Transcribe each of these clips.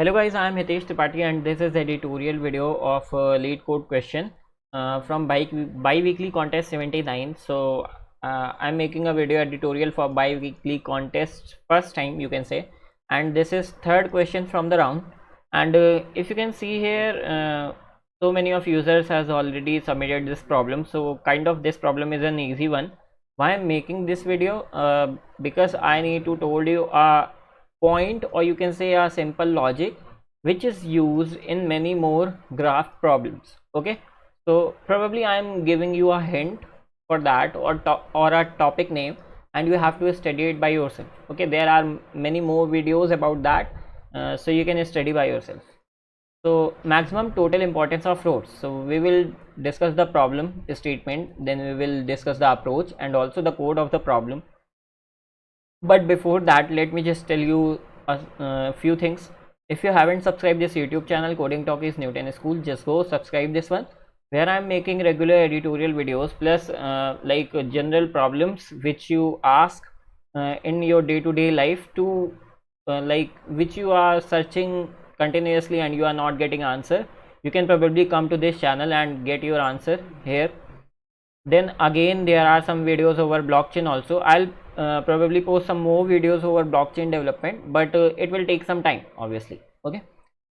Hello guys, I am Hitesh Tripathi and this is the editorial video of lead code question from bi-weekly contest 79. So I am making a video editorial for bi-weekly contest first time you can say, and this is third question from the round. And if you can see here, so many of users has already submitted this problem. So kind of this problem is an easy one. Why I'm making this video? Because I need to told you a point, or you can say a simple logic which is used in many more graph problems. Okay, so probably I am giving you a hint for that, or a topic name, and you have to study it by yourself. Okay, there are many more videos about that, so you can study by yourself. So maximum total importance of roads. So we will discuss the problem statement, then we will discuss the approach and also the code of the problem. But before that, let me just tell you a few things. If you haven't subscribed this YouTube channel, Coding Talk is Newton School, just go subscribe this one, where I'm making regular editorial videos plus general problems which you ask in your day-to-day life to which you are searching continuously and you are not getting answer. You can probably come to this channel and get your answer here. Then again, there are some videos over blockchain also. I'll probably post some more videos over blockchain development, but it will take some time obviously. Okay,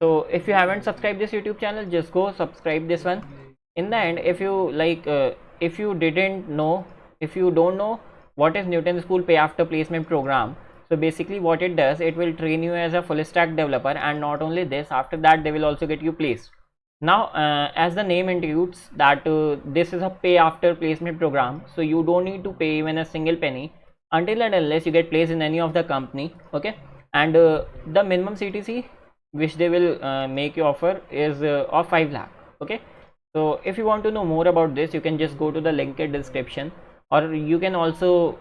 so if you haven't subscribed this YouTube channel, just go subscribe this one. In the end, if you if you didn't know, if you don't know what is Newton School pay after placement program, so basically what it does, it will train you as a full stack developer, and not only this, after that they will also get you placed. Now as the name indicates that this is a pay after placement program, so you don't need to pay even a single penny until and unless you get placed in any of the company. Okay, and the minimum CTC which they will make you offer is of 5 lakh. Okay, so if you want to know more about this, you can just go to the link in description, or you can also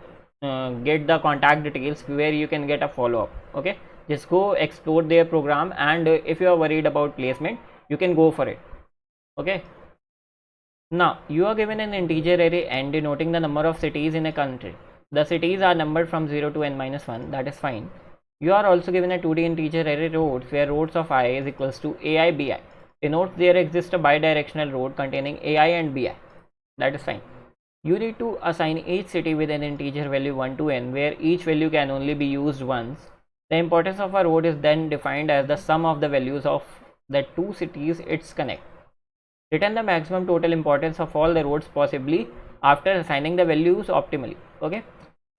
get the contact details where you can get a follow-up. Okay, just go explore their program, and if you are worried about placement, you can go for it. Okay, now you are given an integer array n denoting the number of cities in a country. The cities are numbered from 0 to n minus 1, that is fine. You are also given a 2D integer array roads where roads of I is equals to ai bi. Denotes there exists a bidirectional road containing ai and bi, that is fine. You need to assign each city with an integer value 1 to n, where each value can only be used once. The importance of a road is then defined as the sum of the values of the two cities its connect. Return the maximum total importance of all the roads possibly after assigning the values optimally. Okay,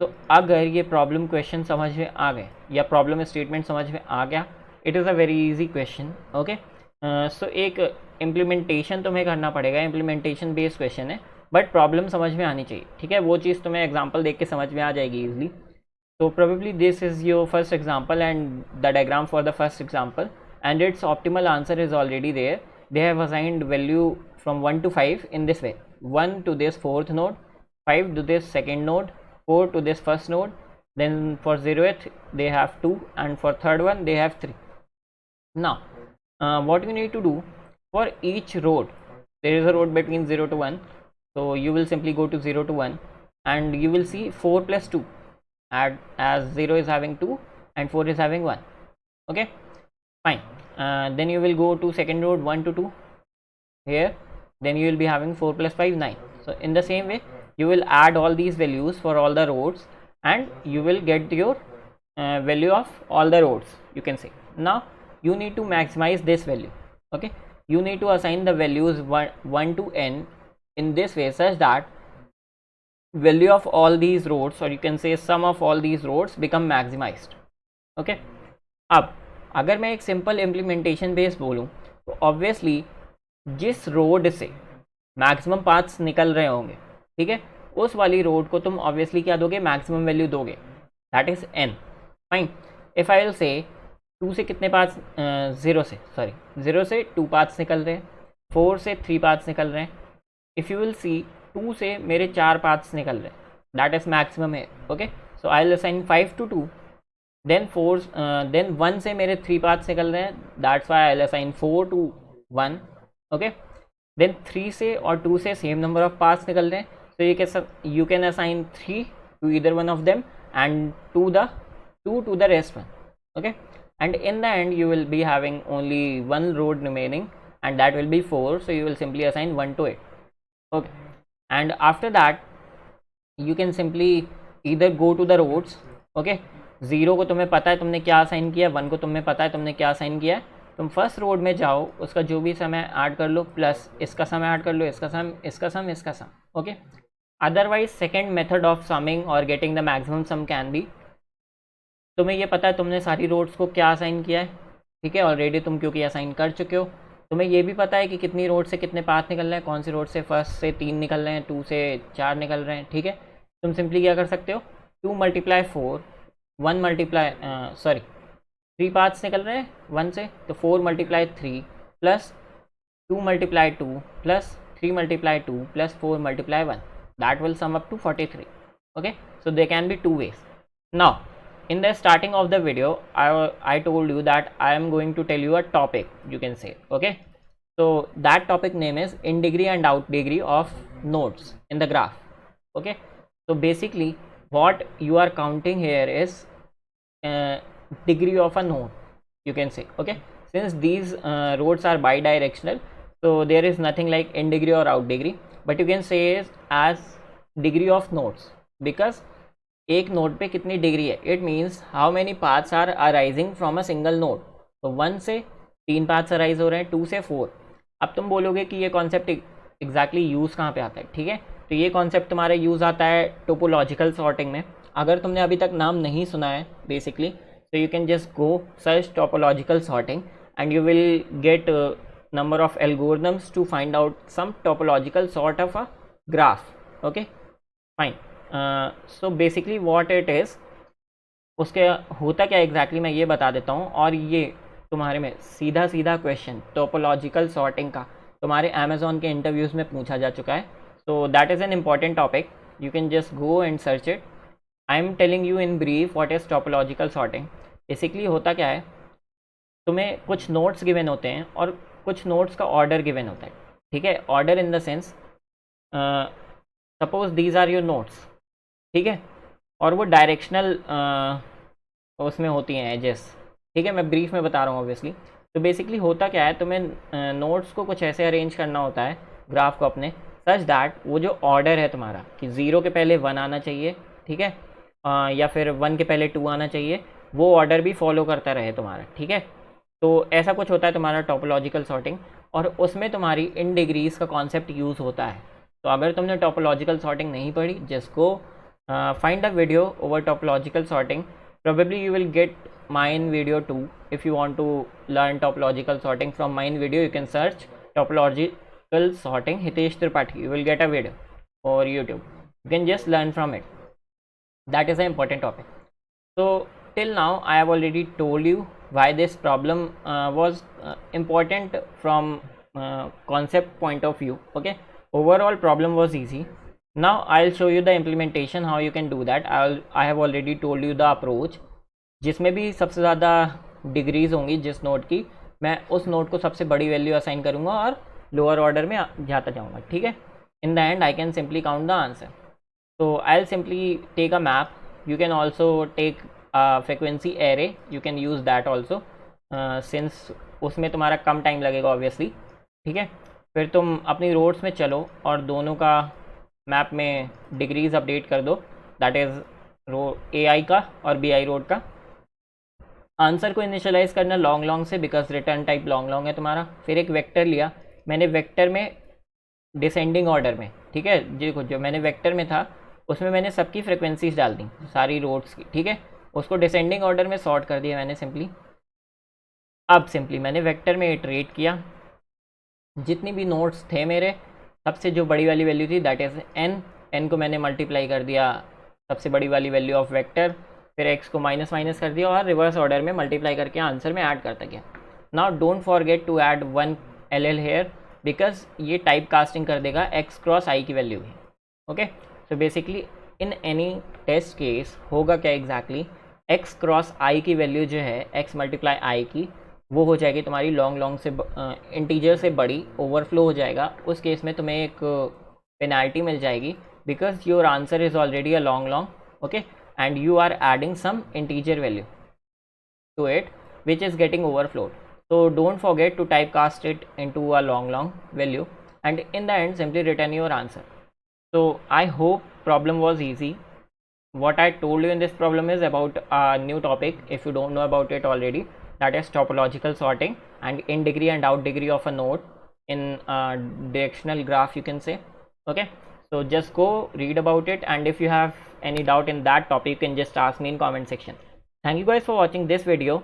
तो अगर ये problem question समझ में आ गए या problem statement समझ में आ गया, it is a very easy question. Okay, so एक इम्प्लीमेंटेशन तुम्हें करना पड़ेगा, इम्प्लीमेंटेशन बेस्ड क्वेश्चन है, बट प्रॉब्लम समझ में आनी चाहिए. ठीक है, वो चीज़ तुम्हें एग्जाम्पल देख के समझ में आ जाएगी easily. So probably this is your first example and the diagram for the first example, and its optimal answer is already there. They have assigned value from 1 to 5 in this way: 1 to this fourth node, 5 to this second node, 4 to this first node, then for 0th they have 2, and for third one they have 3. Now what you need to do, for each road, there is a road between 0 to 1, so you will simply go to 0 to 1 and you will see 4 plus 2, as 0 is having 2 and 4 is having 1. Okay, fine. Then you will go to second node 1 to 2 here, then you will be having 4 plus 5 9. So in the same way you will add all these values for all the roads and you will get your value of all the roads, you can say. Now you need to maximize this value. Okay, you need to assign the values 1 to n in this way such that value of all these roads, or you can say sum of all these roads, become maximized. Okay, अब अगर मैं एक simple implementation base बोलूँ तो obviously जिस road से maximum paths निकल रहे होंगे, ठीक है, उस वाली रोड को तुम ऑब्वियसली क्या दोगे, मैक्सिमम वैल्यू दोगे, that is n. Fine. If I will say 2 से कितने पाथ्स, 0 से 2 पाथ्स निकल रहे हैं, 4 से 3 पाथ्स निकल रहे हैं. इफ यू विल सी 2 से मेरे 4 पाथ्स निकल रहे हैं, दैट इज मैक्सिमम है. Okay, so I will assign 5 to 2. Then 1 से मेरे 3 पाथ्स निकल रहे हैं, that's why I will assign 4 to 1. Okay, then 3 से और 2 से सेम नंबर ऑफ पाथ्स निकल रहे हैं, सो you can assign 3 to either one of them and 2 to the rest one. Okay, and in the end you will be having only one road remaining, and that will be 4, so you will simply assign 1 to it. Okay, and after that you can simply either go to the roads. Okay, 0 को तुम्हें पता है तुमने क्या assign किया, 1 को तुम्हें पता है तुमने क्या असाइन किया है, तुम फर्स्ट रोड में जाओ, उसका जो भी समय ऐड कर लो, प्लस इसका समय ऐड कर लो, इसका सम, इसका सम, इसका sum. Okay, otherwise second method of summing और getting the maximum sum can be, तुम्हें ये पता है तुमने सारी रोड्स को क्या असाइन किया है, ठीक है, ऑलरेडी तुम क्योंकि असाइन कर चुके हो, तुम्हें ये भी पता है कि कितनी रोड से कितने पाथ निकल रहे हैं, कौन सी रोड से फर्स्ट से 3 निकल रहे हैं, 2 से 4 निकल रहे हैं, ठीक है. तुम सिंपली क्या कर सकते हो, 2 × 4, 3 पाथ्स निकल रहे हैं 1 से, तो 4 × 3 plus 2 × 2 plus 3 × 2 plus 4 × 1, that will sum up to 43. Okay, so there can be 2 ways. Now in the starting of the video I told you that I am going to tell you a topic, you can say. Okay, so that topic name is in degree and out degree of nodes in the graph. Okay, so basically what you are counting here is degree of a node, you can say. Okay, since these roads are bidirectional, so there is nothing like in degree or out degree, but you can say is as degree of nodes, because एक node पे कितनी degree है, it means how many paths are arising from a single node. तो 1 से 3 paths arise हो रहे हैं, 2 से 4. अब तुम बोलोगे कि ये कॉन्सेप्ट एग्जैक्टली यूज़ कहाँ पे आता है, ठीक है, तो ये कॉन्सेप्ट तुम्हारे यूज़ आता है टोपोलॉजिकल सॉर्टिंग में. अगर तुमने अभी तक नाम नहीं सुना है बेसिकली, तो you can just go search topological sorting and you will gate number of algorithms to find out some topological sort of a graph. Okay, fine. So basically what it is, उसके होता क्या exactly मैं ये बता देता हूँ. और ये तुम्हारे में सीधा सीधा क्वेश्चन टोपोलॉजिकल सॉर्टिंग का तुम्हारे अमेजोन के इंटरव्यूज़ में पूछा जा चुका है. So that is an important topic, you can just go and search it. I am telling you in brief what is topological sorting. Basically होता क्या है, तुम्हें कुछ नोट्स गिवन होते हैं और कुछ नोट्स का ऑर्डर गिवन होता है, ठीक है. Order in the sense suppose these are your notes, ठीक है, और वो डायरेक्शनल उसमें होती हैं एजेस, ठीक है. मैं ब्रीफ में बता रहा हूँ ऑब्वियसली. तो बेसिकली होता क्या है, तुम्हें नोट्स को कुछ ऐसे अरेंज करना होता है ग्राफ को अपने, सच दैट वो जो ऑर्डर है तुम्हारा कि 0 के पहले 1 आना चाहिए, ठीक है, या फिर 1 के पहले 2 आना चाहिए, वो ऑर्डर भी फॉलो करता रहे तुम्हारा, ठीक है. तो ऐसा कुछ होता है तुम्हारा टोपोलॉजिकल सॉर्टिंग, और उसमें तुम्हारी इन डिग्रीज का कॉन्सेप्ट यूज़ होता है. तो अगर तुमने टोपोलॉजिकल सॉर्टिंग नहीं पढ़ी, just go find a video over topological sorting. Probably you will get my in video too. If you want to learn topological sorting from my in video, you can search topological sorting Hitesh Tripathi. You will get a video on YouTube. You can just learn from it. That is a important topic. So till now I have already told you why this problem was important from concept point of view. Okay, overall problem was easy. Now I'll show you the implementation, how you can do that. I have already told you the approach. जिसमें भी सबसे ज़्यादा degrees होंगी जिस node की, मैं उस node को सबसे बड़ी वैल्यू असाइन करूँगा और लोअर ऑर्डर में जाता जाऊँगा, ठीक है. In the and I can simply count the answer. So I'll simply take a map. You can also take a frequency array, you can use that also since उसमें तुम्हारा कम time लगेगा obviously, ठीक है. फिर तुम अपनी रोड्स में चलो और दोनों का मैप में डिग्रीज अपडेट कर दो, दैट इज़ रो AI का और BI रोड का. आंसर को इनिशियलाइज करना लॉन्ग से, बिकॉज रिटर्न टाइप लॉन्ग है तुम्हारा. फिर एक वेक्टर लिया मैंने, वेक्टर में डिसेंडिंग ऑर्डर में, ठीक है, जो मैंने वेक्टर में था उसमें मैंने सबकी फ्रिक्वेंसीज डाल दी सारी रोड्स की, ठीक है. उसको डिसेंडिंग ऑर्डर में सॉर्ट कर दिया मैंने सिंपली. अब सिंपली मैंने वेक्टर में इटरेट किया, जितनी भी नोड्स थे मेरे, सबसे जो बड़ी वाली वैल्यू थी दैट इज़ n को मैंने मल्टीप्लाई कर दिया सबसे बड़ी वाली वैल्यू ऑफ वेक्टर, फिर x को माइनस कर दिया और रिवर्स ऑर्डर में मल्टीप्लाई करके आंसर में ऐड करता गया. Now don't forget to add 1 LL here, because ये टाइप कास्टिंग कर देगा x क्रॉस i की वैल्यू ही. ओके, तो basically in any test case होगा क्या एग्जैक्टली, x क्रॉस i की वैल्यू जो है x मल्टीप्लाई i की, वो हो जाएगी तुम्हारी लॉन्ग से इंटीजर से बड़ी, ओवरफ्लो हो जाएगा. उस केस में तुम्हें एक पेनाल्टी मिल जाएगी, because your answer is already a long. Okay, and you are adding some integer value to it. which is getting overflowed. So don't forget to typecast it into a long value, and in the end simply return your answer. So I hope problem was easy. What I told you in this problem is about a new topic, if you don't know about it already, that is topological sorting and in degree and out degree of a node in a directional graph, you can say. Okay, so just go read about it, and if you have any doubt in that topic, you can just ask me in comment section. Thank you guys for watching this video.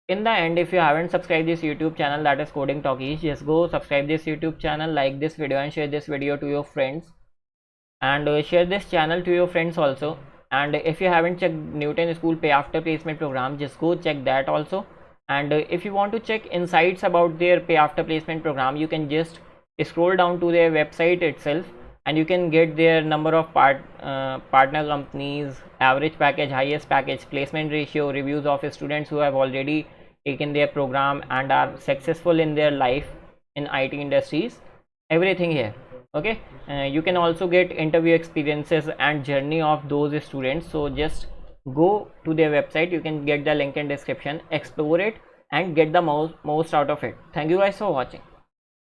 In the end, if you haven't subscribed this YouTube channel, that is Coding Talkies, just go subscribe this YouTube channel, like this video and share this video to your friends, and share this channel to your friends also. And if you haven't checked Newton School Pay After Placement program, just go check that also. And if you want to check insights about their Pay After Placement program, you can just scroll down to their website itself, and you can get their number of partner companies, average package, highest package, placement ratio, reviews of students who have already taken their program and are successful in their life in IT industries, everything here. Okay, you can also get interview experiences and journey of those students. So just go to their website, you can get the link in description, explore it and get the most out of it. Thank you guys for watching.